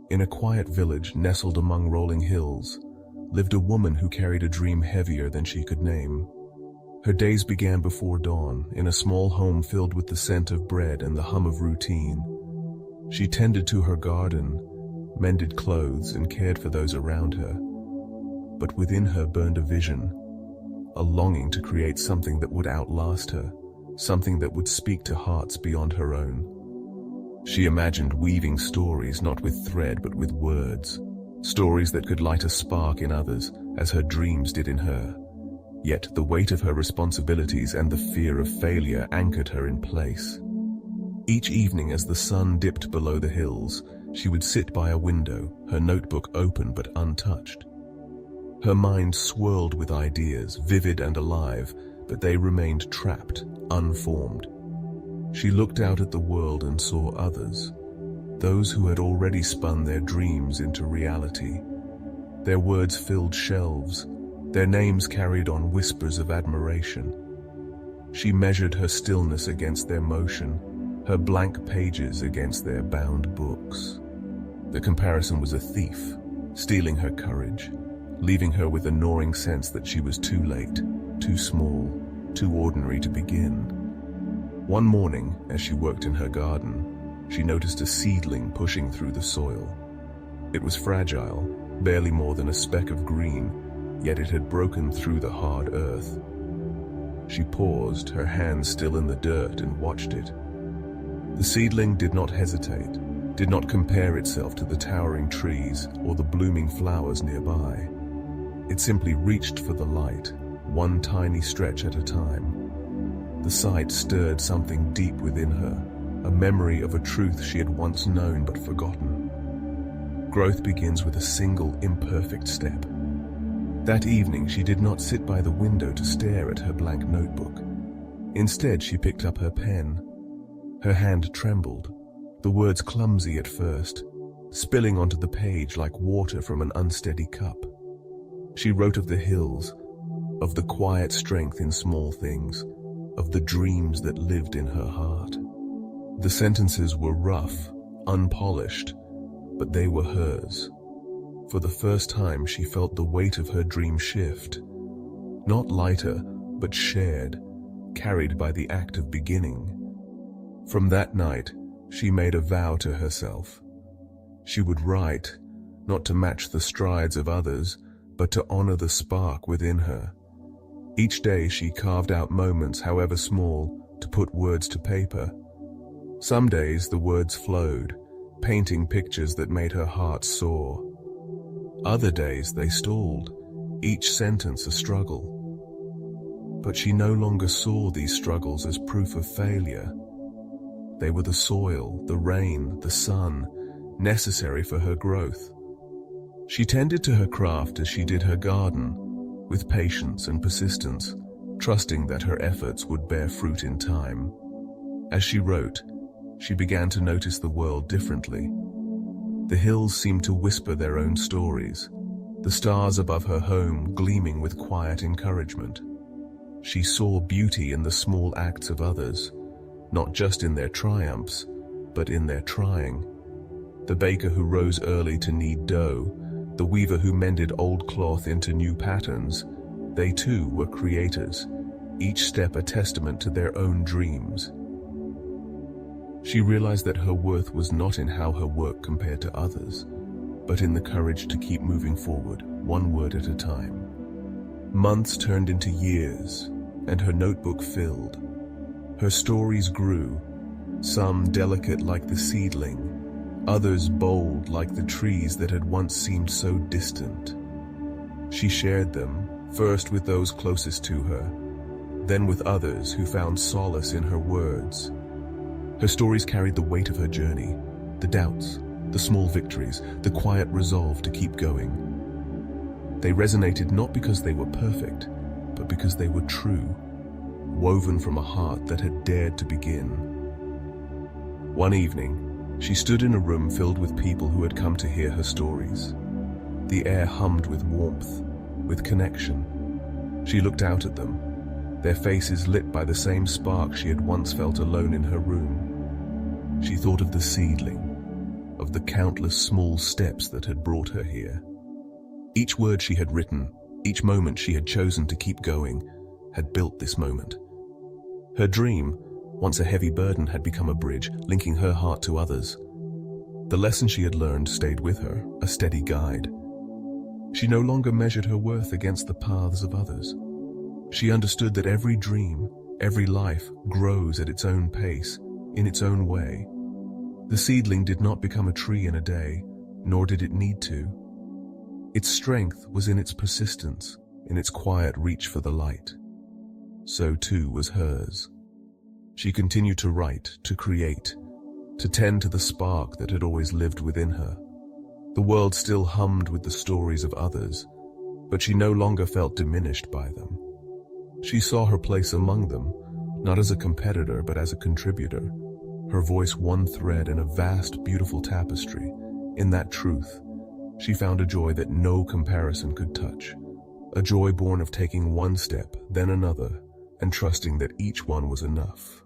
In a quiet village nestled among rolling hills, lived a woman who carried a dream heavier than she could name. Her days began before dawn, in a small home filled with the scent of bread and the hum of routine. She tended to her garden, mended clothes, and cared for those around her. But within her burned a vision, a longing to create something that would outlast her, something that would speak to hearts beyond her own. She imagined weaving stories not with thread but with words, stories that could light a spark in others as her dreams did in her. Yet the weight of her responsibilities and the fear of failure anchored her in place. Each evening as the sun dipped below the hills, she would sit by a window, her notebook open but untouched. Her mind swirled with ideas, vivid and alive, but they remained trapped, unformed. She looked out at the world and saw others, those who had already spun their dreams into reality. Their words filled shelves, their names carried on whispers of admiration. She measured her stillness against their motion, her blank pages against their bound books. The comparison was a thief, stealing her courage, leaving her with a gnawing sense that she was too late, too small, too ordinary to begin. One morning, as she worked in her garden, she noticed a seedling pushing through the soil. It was fragile, barely more than a speck of green, yet it had broken through the hard earth. She paused, her hands still in the dirt, and watched it. The seedling did not hesitate, did not compare itself to the towering trees or the blooming flowers nearby. It simply reached for the light, one tiny stretch at a time. The sight stirred something deep within her, a memory of a truth she had once known but forgotten. Growth begins with a single imperfect step. That evening, she did not sit by the window to stare at her blank notebook. Instead, she picked up her pen. Her hand trembled, the words clumsy at first, spilling onto the page like water from an unsteady cup. She wrote of the hills, of the quiet strength in small things, of the dreams that lived in her heart. The sentences were rough, unpolished, but they were hers. For the first time, she felt the weight of her dream shift, not lighter, but shared, carried by the act of beginning. From that night, she made a vow to herself. She would write, not to match the strides of others, but to honor the spark within her. Each day she carved out moments, however small, to put words to paper. Some days the words flowed, painting pictures that made her heart soar. Other days they stalled, each sentence a struggle. But she no longer saw these struggles as proof of failure. They were the soil, the rain, the sun, necessary for her growth. She tended to her craft as she did her garden, with patience and persistence, trusting that her efforts would bear fruit in time. As she wrote, she began to notice the world differently. The hills seemed to whisper their own stories, the stars above her home gleaming with quiet encouragement. She saw beauty in the small acts of others, not just in their triumphs, but in their trying. The baker who rose early to knead dough, the weaver who mended old cloth into new patterns, they too were creators, each step a testament to their own dreams. She realized that her worth was not in how her work compared to others, but in the courage to keep moving forward, one word at a time. Months turned into years, and her notebook filled. Her stories grew, some delicate like the seedling, others bold like the trees that had once seemed so distant. She shared them, first with those closest to her, then with others who found solace in her words. Her stories carried the weight of her journey, the doubts, the small victories, the quiet resolve to keep going. They resonated not because they were perfect, but because they were true, woven from a heart that had dared to begin. One evening, she stood in a room filled with people who had come to hear her stories. The air hummed with warmth, with connection. She looked out at them, their faces lit by the same spark she had once felt alone in her room. She thought of the seedling, of the countless small steps that had brought her here. Each word she had written, each moment she had chosen to keep going, had built this moment. Her dream, once a heavy burden, had become a bridge, linking her heart to others. The lesson she had learned stayed with her, a steady guide. She no longer measured her worth against the paths of others. She understood that every dream, every life grows at its own pace, in its own way. The seedling did not become a tree in a day, nor did it need to. Its strength was in its persistence, in its quiet reach for the light. So too was hers. She continued to write, to create, to tend to the spark that had always lived within her. The world still hummed with the stories of others, but she no longer felt diminished by them. She saw her place among them, not as a competitor but as a contributor, her voice one thread in a vast, beautiful tapestry. In that truth, she found a joy that no comparison could touch, a joy born of taking one step, then another, and trusting that each one was enough.